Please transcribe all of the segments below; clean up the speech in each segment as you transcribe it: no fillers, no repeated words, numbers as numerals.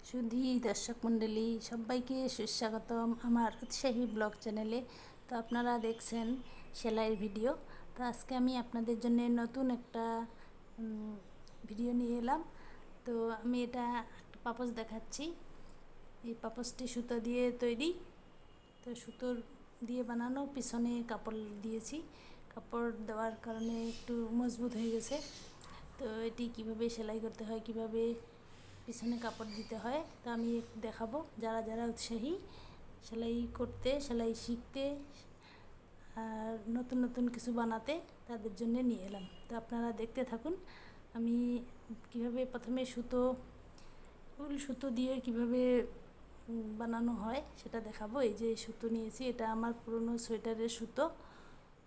সুধী দর্শক মণ্ডলী সবাইকে সুস্বাগতম আমার উৎসাহী ব্লগ চ্যানেলে। তো আপনারা দেখছেন সেলাইয়ের ভিডিও। তো আজকে আমি আপনাদের জন্য নতুন একটা ভিডিও নিয়ে এলাম। তো আমি এটা একটা পাপোশ দেখাচ্ছি। এই পাপোশটি সুতো দিয়ে তৈরি। তো সুতোর দিয়ে বানানো, পিছনে কাপড় দিয়েছি। কাপড় দেওয়ার কারণে একটু মজবুত হয়ে গেছে। তো এটি কিভাবে সেলাই করতে হয়, কিভাবে পিছনে কাপড় দিতে হয় তা আমি দেখাবো। যারা যারা উৎসাহী সেলাই করতে, সেলাই শিখতে আর নতুন নতুন কিছু বানাতে, তাদের জন্য নিয়ে এলাম। তো আপনারা দেখতে থাকুন। আমি কিভাবে প্রথমে উল সুতো দিয়ে কিভাবে বানানো হয় সেটা দেখাবো। এই যে সুতো নিয়েছি, এটা আমার পুরনো সোয়েটারের সুতো।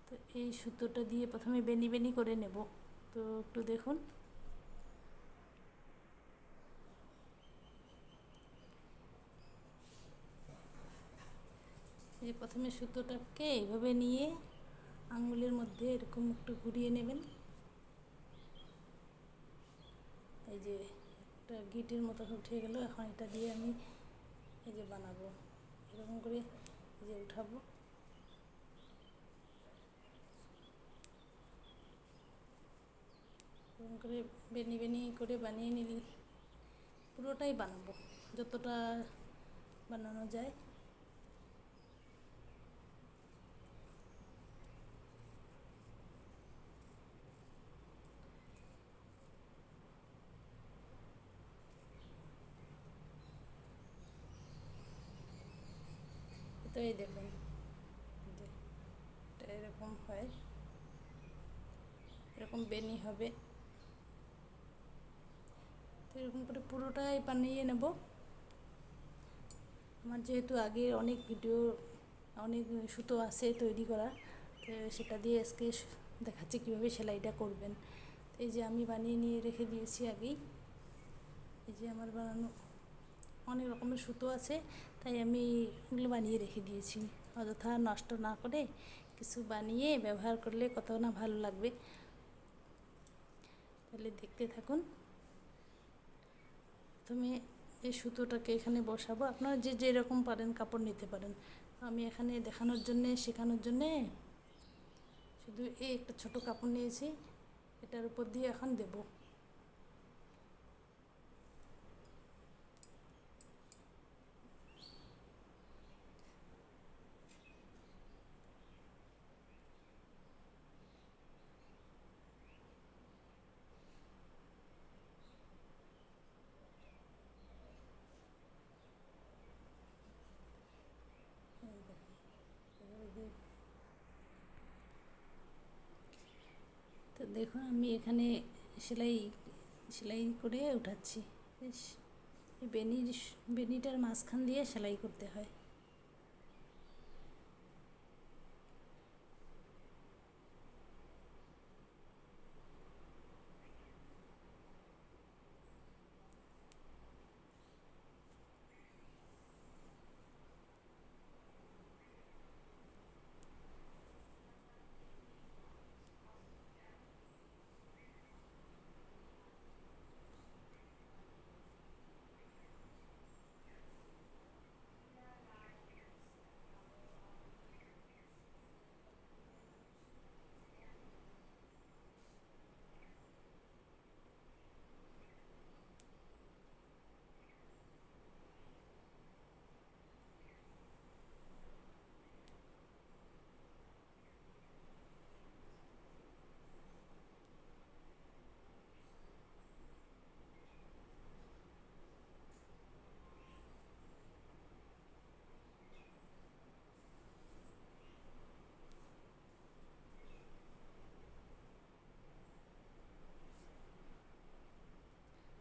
তো এই সুতোটা দিয়ে প্রথমে বেনি বেনি করে নেব। তো একটু দেখুন। এই প্রথমে সুতোটাকে এইভাবে নিয়ে আঙুলের মধ্যে এরকম একটু ঘুরিয়ে নেবেন। এই যে একটা গিটের মতো উঠে গেল। এখন এটা দিয়ে আমি এই যে বানাবো, এরকম করে এই যে উঠাবো। এরকম করে বেনি বেনি করে বানিয়ে নিলে পুরোটাই বানাবো, যতটা বানানো যায়। তো এই দেখুন, যে এটা এরকম হয়, এরকম বেনি হবে। তো এরকম করে পুরোটাই বানিয়ে নেব। আমার যেহেতু আগে অনেক ভিডিও, অনেক সুতো আছে তৈরি করা, তো সেটা দিয়ে আজকে দেখাচ্ছি কীভাবে সেলাইটা করবেন। তো এই যে আমি বানিয়ে নিয়ে রেখে দিয়েছি আগেই। এই যে আমার বানানো অনেক রকমের সুতো আছে, তাই আমি এগুলো বানিয়ে রেখে দিয়েছি। অযথা নষ্ট না করে কিছু বানিয়ে ব্যবহার করলে কত না ভালো লাগবে। তাহলে দেখতে থাকুন। প্রথমে এই সুতোটাকে এখানে বসাবো। আপনারা যে যেরকম পারেন কাপড় নিতে পারেন। আমি এখানে দেখানোর জন্যে, শেখানোর জন্যে শুধু এই একটা ছোট কাপড় নিয়েছি, এটার উপর দিয়ে এখন দেব। তো দেখুন আমি এখানে সেলাই সেলাই করে উঠাচ্ছি। এই বেনিটার মাঝখান দিয়ে সেলাই করতে হয়।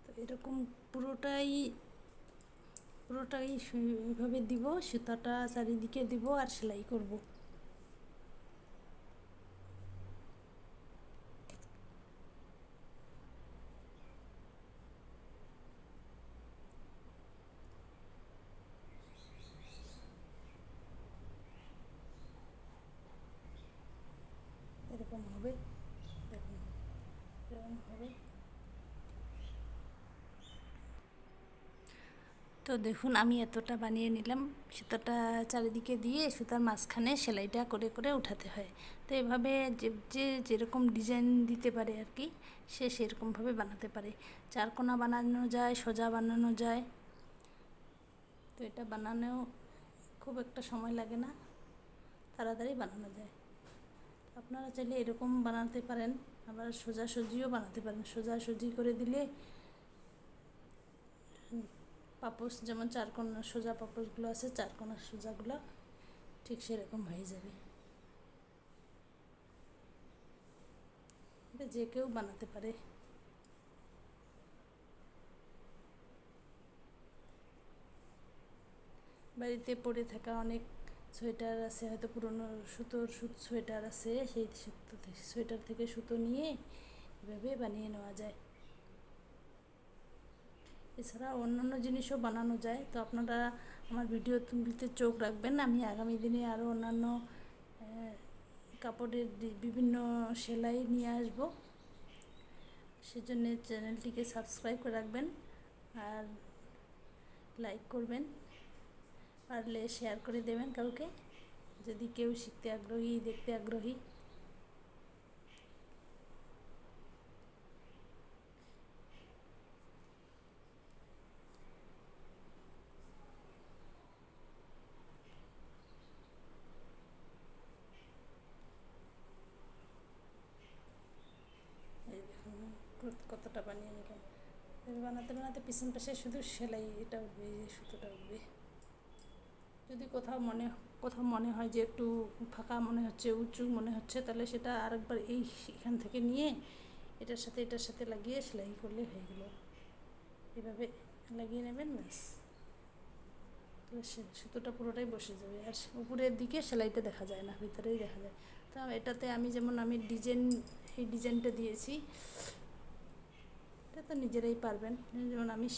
তো এরকম পুরোটাই পুরোটাই এইভাবে দিব, সুতাটা চারিদিকে দিব আর সেলাই করব। এরকম হবে, দেখুন এরকম হবে। তো দেখুন আমি এতটা বানিয়ে নিলাম। সুতোটা চারিদিকে দিয়ে সুতার মাঝখানে সেলাইটা করে করে উঠাতে হয়। তো এভাবে যে যে যেরকম ডিজাইন দিতে পারে আর কি, সে সেরকমভাবে বানাতে পারে। চারকোনা বানানো যায়, সোজা বানানো যায়। তো এটা বানানোও খুব একটা সময় লাগে না, তাড়াতাড়ি বানানো যায়। আপনারা চাইলে এরকম বানাতে পারেন, আবার সোজাসুজিও বানাতে পারেন। সোজাসুজি করে দিলে পাপোশ, যেমন চারকোনা সোজা পাপোশগুলো আছে, চারকোনা সোজাগুলো ঠিক সেরকম হয়ে যাবে। এটা যে কেউ বানাতে পারে। বাড়িতে পরে থাকা অনেক সোয়েটার আছে, হয়তো পুরনো সুতোর সোয়েটার আছে, সেই সোয়েটার থেকে সুতো নিয়ে এভাবে বানিয়ে নেওয়া যায়। এছাড়া অন্যান্য জিনিসও বানানো যায়। তো আপনারা আমার ভিডিও তুলতে চোখ রাখবেন, আমি আগামী দিনে আরও অন্যান্য কাপড়ের বিভিন্ন সেলাই নিয়ে আসব। সেজন্য চ্যানেলটিকে সাবস্ক্রাইব করে রাখবেন আর লাইক করবেন, পারলে শেয়ার করে দেবেন কাউকে, যদি কেউ শিখতে আগ্রহী, দেখতে আগ্রহী। এই দেখুন কতটা বানিয়ে নিলাম। বানাতে বানাতে পিছন পাশে শুধু সেলাই এটা উঠবে, এই সুতোটা উঠবে। যদি কোথাও মনে হয় যে একটু ফাঁকা মনে হচ্ছে, উঁচু মনে হচ্ছে, তাহলে সেটা আরেকবার এখান থেকে নিয়ে এটার সাথে লাগিয়ে সেলাই করলে হয়ে গেল। এভাবে লাগিয়ে নেবেন, ব্যাস। তো সুতোটা পুরোটাই বসে যাবে, আর উপরের দিকে সেলাইটা দেখা যায় না, ভিতরেই দেখা যায়। তো এটাতে আমি যেমন এই ডিজাইনটা দিয়েছি, এটা তো নিজেরাই পারবেন। যেমন আমি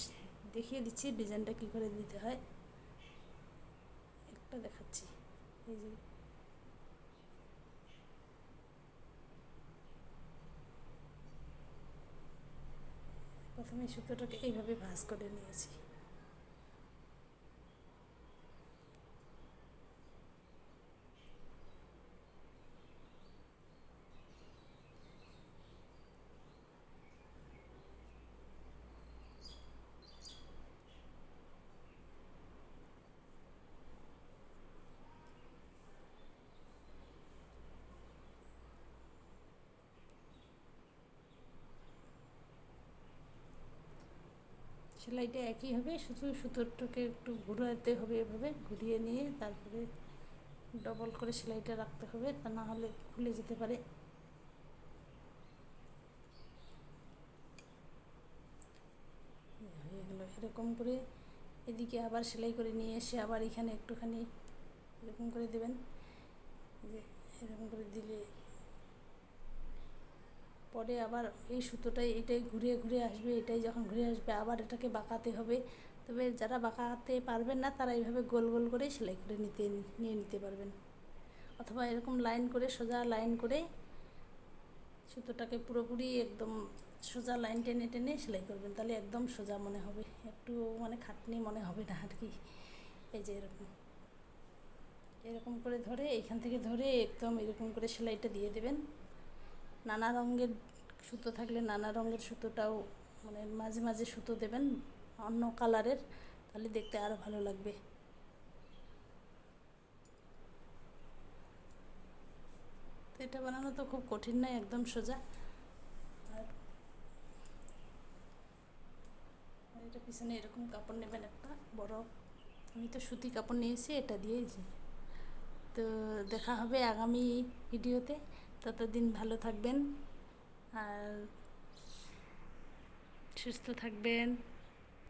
দেখিয়ে দিচ্ছি ডিজাইনটা কী করে দিতে হয়, একটা দেখাচ্ছি। এই যে প্রথমে সুতোটাকে এইভাবে ভাঁজ করে নিয়েছি। সেলাইটা একই হবে, শুধু সুতোটাকে একটু ঘুরাতে হবে, এভাবে ঘুরিয়ে নিয়ে তারপরে ডবল করে সেলাইটা রাখতে হবে, তা না হলে খুলে যেতে পারে। হয়ে গেল। এরকম করে এদিকে আবার সেলাই করে নিয়ে এসে আবার এখানে একটুখানি এরকম করে দেবেন। যে এরকম করে দিলে পরে আবার এই সুতোটাই এটাই ঘুরে ঘুরে আসবে, এটাই যখন ঘুরে আসবে আবার এটাকে বাঁকাতে হবে। তবে যারা বাঁকাতে পারবেন না, তারা এইভাবে গোল গোল করে সেলাই করে নিয়ে নিতে পারবেন। অথবা এরকম লাইন করে, সোজা লাইন করে সুতোটাকে পুরোপুরি একদম সোজা লাইন টেনে টেনে সেলাই করবেন, তাহলে একদম সোজা মনে হবে, একটু মানে খাটনি মনে হবে না আর কি। এই যে এরকম করে ধরে, এইখান থেকে ধরে একদম এরকম করে সেলাইটা দিয়ে দেবেন। নানা রঙের সুতো থাকলে নানা রঙের সুতোটাও, মানে মাঝে মাঝে সুতো দেবেন অন্য কালারের, তাহলে দেখতে আরও ভালো লাগবে। তো এটা বানানো তো খুব কঠিন নয়, একদম সোজা। আর এটা পিছনে এরকম কাপড় নেবেন একটা বড়, আমি তো সুতি কাপড় নিয়েছি, এটা দিয়েই। তো দেখা হবে আগামী ভিডিওতে, ততদিন ভালো থাকবেন আর সুস্থ থাকবেন।